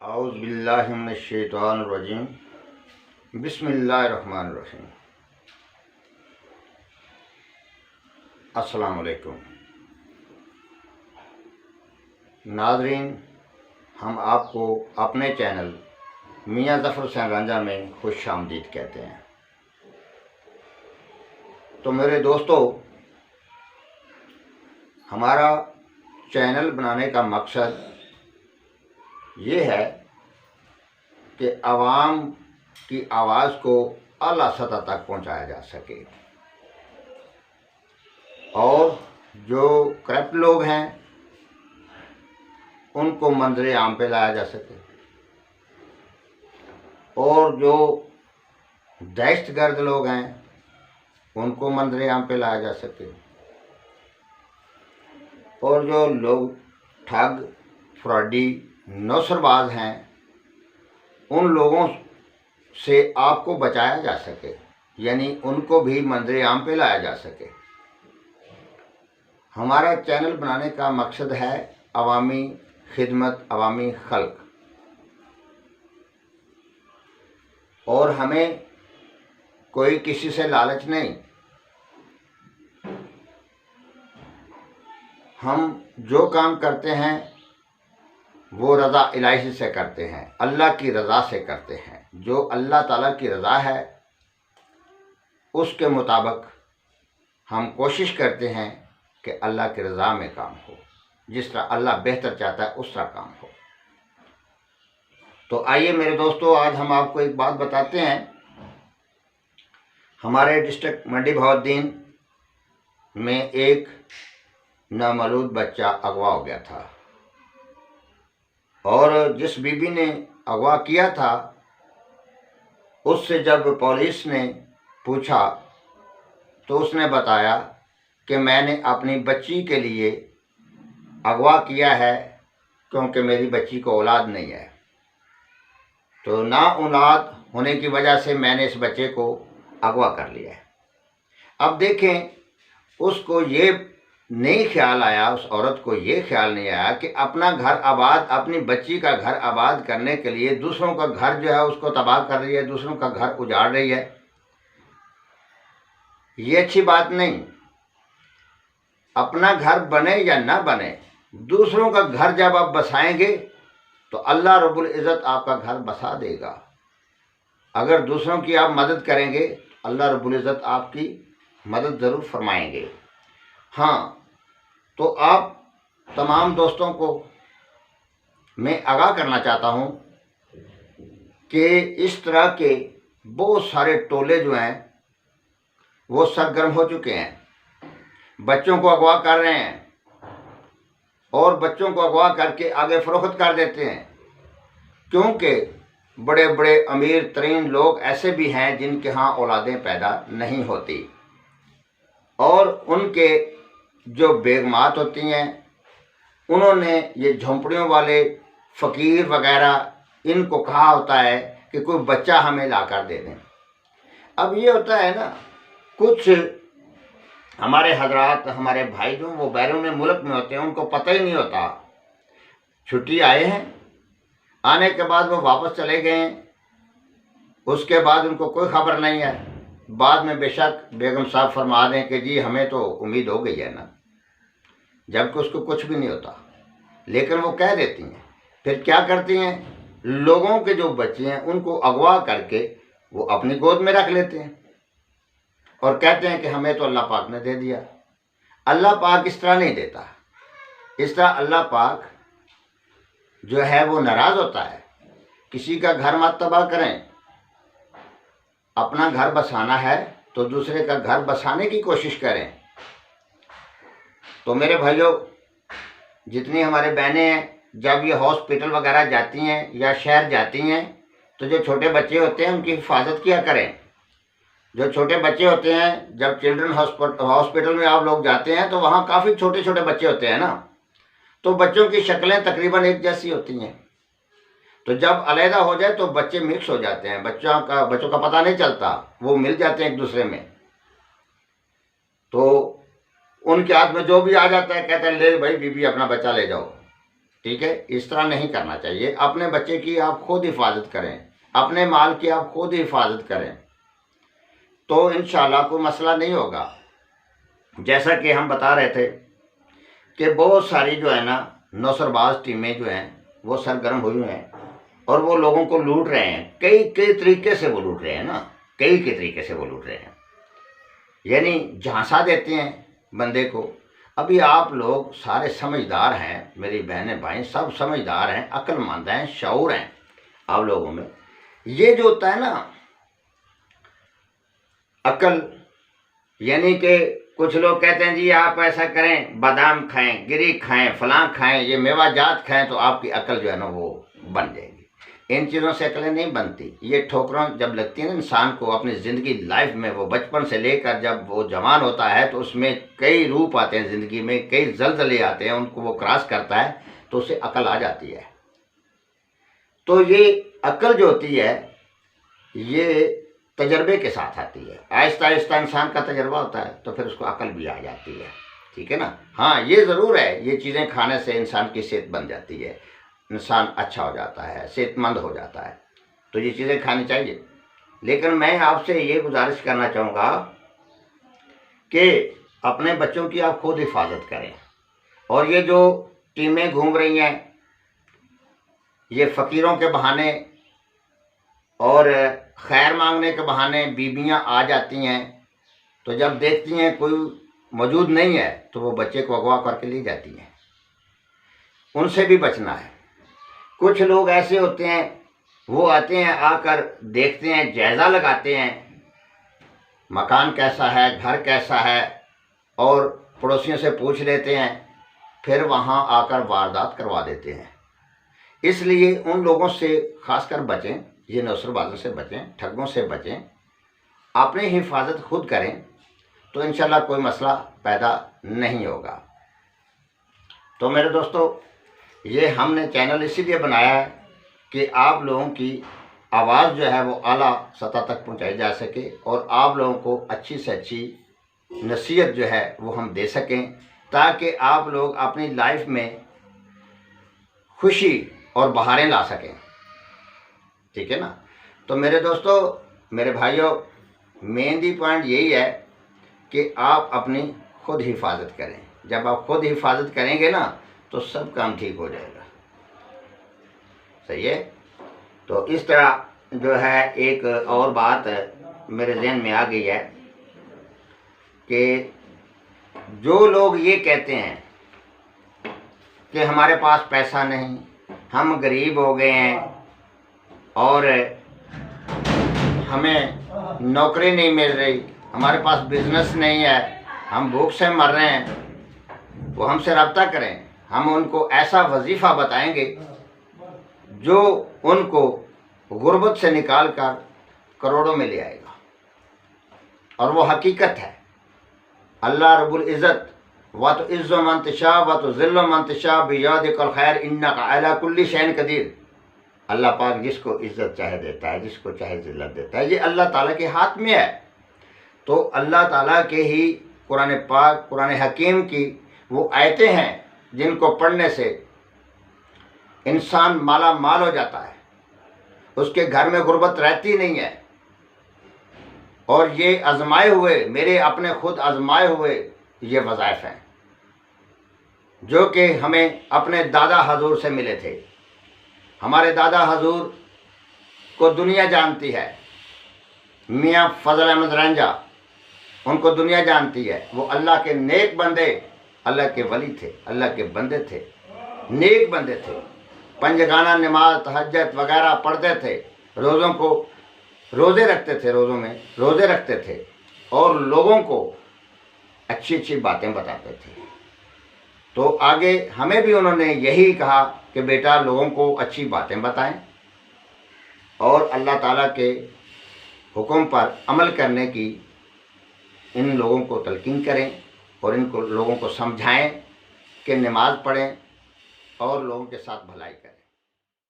اعوذ باللہ من الشیطان الرجیم بسم اللہ الرحمن الرحیم۔ السلام علیکم ناظرین، ہم آپ کو اپنے چینل میاں ظفر حسین رانجھا میں خوش آمدید کہتے ہیں۔ تو میرے دوستو، ہمارا چینل بنانے کا مقصد یہ ہے کہ عوام کی آواز کو اعلیٰ سطح تک پہنچایا جا سکے اور جو کرپٹ لوگ ہیں ان کو منظر عام پہ لایا جا سکے اور جو دہشت گرد لوگ ہیں ان کو منظر عام پہ لایا جا سکے اور جو لوگ ٹھگ فراڈی نوسر باز ہیں ان لوگوں سے آپ کو بچایا جا سکے، یعنی ان کو بھی منظر عام پہ لایا جا سکے۔ ہمارا چینل بنانے کا مقصد ہے عوامی خدمت، عوامی خلق، اور ہمیں کوئی کسی سے لالچ نہیں۔ ہم جو کام کرتے ہیں وہ رضا الہی سے کرتے ہیں، اللہ کی رضا سے کرتے ہیں۔ جو اللہ تعالیٰ کی رضا ہے اس کے مطابق ہم کوشش کرتے ہیں کہ اللہ کی رضا میں کام ہو، جس طرح اللہ بہتر چاہتا ہے اس طرح کام ہو۔ تو آئیے میرے دوستو، آج ہم آپ کو ایک بات بتاتے ہیں۔ ہمارے ڈسٹرکٹ منڈی بہاؤالدین میں ایک نامولود بچہ اغوا ہو گیا تھا، اور جس بی بی نے اغوا کیا تھا اس سے جب پولیس نے پوچھا تو اس نے بتایا کہ میں نے اپنی بچی کے لیے اغوا کیا ہے کیونکہ میری بچی کو اولاد نہیں ہے، تو نا اولاد ہونے کی وجہ سے میں نے اس بچے کو اغوا کر لیا ہے۔ اب دیکھیں، اس کو یہ نہیں خیال آیا، اس عورت کو یہ خیال نہیں آیا کہ اپنا گھر آباد، اپنی بچی کا گھر آباد کرنے کے لیے دوسروں کا گھر جو ہے اس کو تباہ کر رہی ہے، دوسروں کا گھر اجاڑ رہی ہے۔ یہ اچھی بات نہیں۔ اپنا گھر بنے یا نہ بنے، دوسروں کا گھر جب آپ بسائیں گے تو اللہ رب العزت آپ کا گھر بسا دے گا۔ اگر دوسروں کی آپ مدد کریں گے اللہ رب العزت آپ کی مدد ضرور فرمائیں گے۔ ہاں، تو آپ تمام دوستوں کو میں آگاہ کرنا چاہتا ہوں کہ اس طرح کے بہت سارے ٹولے جو ہیں وہ سرگرم ہو چکے ہیں، بچوں کو اغوا کر رہے ہیں اور بچوں کو اغوا کر کے آگے فروخت کر دیتے ہیں، کیونکہ بڑے بڑے امیر ترین لوگ ایسے بھی ہیں جن کے ہاں اولادیں پیدا نہیں ہوتی، اور ان کے جو بیگمات ہوتی ہیں انہوں نے یہ جھونپڑیوں والے فقیر وغیرہ ان کو کہا ہوتا ہے کہ کوئی بچہ ہمیں لا کر دے دیں۔ اب یہ ہوتا ہے نا، کچھ ہمارے حضرات، ہمارے بھائی جو وہ بیرون ملک میں ہوتے ہیں ان کو پتہ ہی نہیں ہوتا، چھٹی آئے ہیں، آنے کے بعد وہ واپس چلے گئے ہیں، اس کے بعد ان کو کوئی خبر نہیں ہے۔ بعد میں بے شک بیگم صاحب فرما دیں کہ جی ہمیں تو امید ہو گئی ہے نا، جبکہ اس کو کچھ بھی نہیں ہوتا، لیکن وہ کہہ دیتی ہیں۔ پھر کیا کرتی ہیں، لوگوں کے جو بچے ہیں ان کو اغوا کر کے وہ اپنی گود میں رکھ لیتے ہیں اور کہتے ہیں کہ ہمیں تو اللہ پاک نے دے دیا۔ اللہ پاک اس طرح نہیں دیتا۔ اس طرح اللہ پاک جو ہے وہ ناراض ہوتا ہے۔ کسی کا گھر مت تباہ کریں، اپنا گھر بسانا ہے تو دوسرے کا گھر بسانے کی کوشش کریں۔ تو میرے بھائیوں، جتنی ہمارے بہنیں ہیں جب یہ ہاسپٹل وغیرہ جاتی ہیں یا شہر جاتی ہیں تو جو چھوٹے بچے ہوتے ہیں ان کی حفاظت کیا کریں۔ جو چھوٹے بچے ہوتے ہیں، جب چلڈرن ہاسپٹل میں آپ لوگ جاتے ہیں تو وہاں کافی چھوٹے چھوٹے بچے ہوتے ہیں نا، تو بچوں کی شکلیں تقریباً ایک جیسی ہوتی ہیں، تو جب علیحدہ ہو جائے تو بچے مکس ہو جاتے ہیں، بچوں کا پتہ نہیں چلتا، وہ مل جاتے ہیں ایک دوسرے میں، تو ان کے ہاتھ میں جو بھی آ جاتا ہے کہتے ہیں لے بھائی بی بی اپنا بچہ لے جاؤ۔ ٹھیک ہے، اس طرح نہیں کرنا چاہیے. اپنے بچے کی آپ خود حفاظت کریں، اپنے مال کی آپ خود حفاظت کریں، تو انشاءاللہ کوئی مسئلہ نہیں ہوگا. جیسا کہ ہم بتا رہے تھے کہ بہت ساری جو ہے نا نوسر باز ٹیمیں جو ہیں وہ سرگرم ہوئی ہیں اور وہ لوگوں کو لوٹ رہے ہیں. کئی طریقے سے وہ لوٹ رہے ہیں نا، کئی طریقے سے وہ لوٹ رہے ہیں، یعنی جھانسا دیتے ہیں بندے کو. ابھی آپ لوگ سارے سمجھدار ہیں، میری بہنیں بھائی سب سمجھدار ہیں، عقل مند ہیں، شعور ہیں آپ لوگوں میں. یہ جو ہوتا ہے نا عقل، یعنی کہ کچھ لوگ کہتے ہیں جی آپ ایسا کریں، بادام کھائیں، گری کھائیں، فلاں کھائیں، یہ میوہ جات کھائیں تو آپ کی عقل جو ہے نا وہ بن جائے گی. ان چیزوں سے عقلیں نہیں بنتی. یہ ٹھوکروں جب لگتی ہیں نا انسان کو اپنی زندگی لائف میں، وہ بچپن سے لے کر جب وہ جوان ہوتا ہے تو اس میں کئی روپ آتے ہیں زندگی میں، کئی زلزلے آتے ہیں، ان کو وہ کراس کرتا ہے تو اسے عقل آ جاتی ہے. تو یہ عقل جو ہوتی ہے یہ تجربے کے ساتھ آتی ہے. آہستہ آہستہ انسان کا تجربہ ہوتا ہے تو پھر اس کو عقل بھی آ جاتی ہے. ٹھیک ہے نا. ہاں یہ ضرور ہے، یہ چیزیں کھانے سے انسان کی صحت بن جاتی ہے، انسان اچھا ہو جاتا ہے، صحت مند ہو جاتا ہے، تو یہ چیزیں کھانی چاہیے. لیکن میں آپ سے یہ گزارش کرنا چاہوں گا کہ اپنے بچوں کی آپ خود حفاظت کریں. اور یہ جو ٹیمیں گھوم رہی ہیں یہ فقیروں کے بہانے اور خیر مانگنے کے بہانے بیویاں آ جاتی ہیں، تو جب دیکھتی ہیں کوئی موجود نہیں ہے تو وہ بچے کو اغوا کر کے لے جاتی ہیں. ان سے بھی بچنا ہے. کچھ لوگ ایسے ہوتے ہیں وہ آتے ہیں، آ کر دیکھتے ہیں، جائزہ لگاتے ہیں مکان کیسا ہے، گھر کیسا ہے، اور پڑوسیوں سے پوچھ لیتے ہیں، پھر وہاں آ کر واردات کروا دیتے ہیں. اس لیے ان لوگوں سے خاص کر بچیں، یہ نوسر بازوں سے بچیں، ٹھگوں سے بچیں، اپنی حفاظت خود کریں تو انشاءاللہ کوئی مسئلہ پیدا نہیں ہوگا. تو میرے دوستو، یہ ہم نے چینل اسی لیے بنایا ہے کہ آپ لوگوں کی آواز جو ہے وہ اعلیٰ سطح تک پہنچائی جا سکے اور آپ لوگوں کو اچھی سے اچھی نصیحت جو ہے وہ ہم دے سکیں، تاکہ آپ لوگ اپنی لائف میں خوشی اور بہاریں لا سکیں. ٹھیک ہے نا. تو میرے دوستو، میرے بھائیوں، مین دی پوائنٹ یہی ہے کہ آپ اپنی خود حفاظت کریں. جب آپ خود حفاظت کریں گے نا تو سب کام ٹھیک ہو جائے گا. صحیح ہے. تو اس طرح جو ہے ایک اور بات میرے ذہن میں آ گئی ہے کہ جو لوگ یہ کہتے ہیں کہ ہمارے پاس پیسہ نہیں، ہم غریب ہو گئے ہیں اور ہمیں نوکری نہیں مل رہی، ہمارے پاس بزنس نہیں ہے، ہم بھوک سے مر رہے ہیں، وہ ہم سے رابطہ کریں. ہم ان کو ایسا وظیفہ بتائیں گے جو ان کو غربت سے نکال کر کروڑوں میں لے آئے گا. اور وہ حقیقت ہے. اللہ رب العزت وَتُعِزُّ مَن تَشَاءُ وَتُذِلُّ مَن تَشَاءُ بِيَدِكَ الْخَيْرُ إِنَّكَ عَلَىٰ كُلِّ شَيْءٍ قَدِيرٌ. اللہ پاک جس کو عزت چاہے دیتا ہے، جس کو چاہے ذلت دیتا ہے. یہ اللہ تعالیٰ کے ہاتھ میں ہے. تو اللہ تعالیٰ کے ہی قرآن پاک، قرآن حکیم کی وہ آیتیں ہیں جن کو پڑھنے سے انسان مالا مال ہو جاتا ہے، اس کے گھر میں غربت رہتی نہیں ہے. اور یہ آزمائے ہوئے، میرے اپنے خود آزمائے ہوئے یہ وظائف ہیں جو کہ ہمیں اپنے دادا حضور سے ملے تھے. ہمارے دادا حضور کو دنیا جانتی ہے. میاں فضل احمد رنجا، ان کو دنیا جانتی ہے. وہ اللہ کے نیک بندے، اللہ کے ولی تھے، اللہ کے بندے تھے، نیک بندے تھے. پنجگانہ نماز، تہجد وغیرہ پڑھتے تھے، روزوں کو روزے رکھتے تھے، روزوں میں روزے رکھتے تھے اور لوگوں کو اچھی اچھی باتیں بتاتے تھے. تو آگے ہمیں بھی انہوں نے یہی کہا کہ بیٹا لوگوں کو اچھی باتیں بتائیں اور اللہ تعالیٰ کے حکم پر عمل کرنے کی ان لوگوں کو تلقین کریں اور ان کو لوگوں کو سمجھائیں کہ نماز پڑھیں اور لوگوں کے ساتھ بھلائی کریں.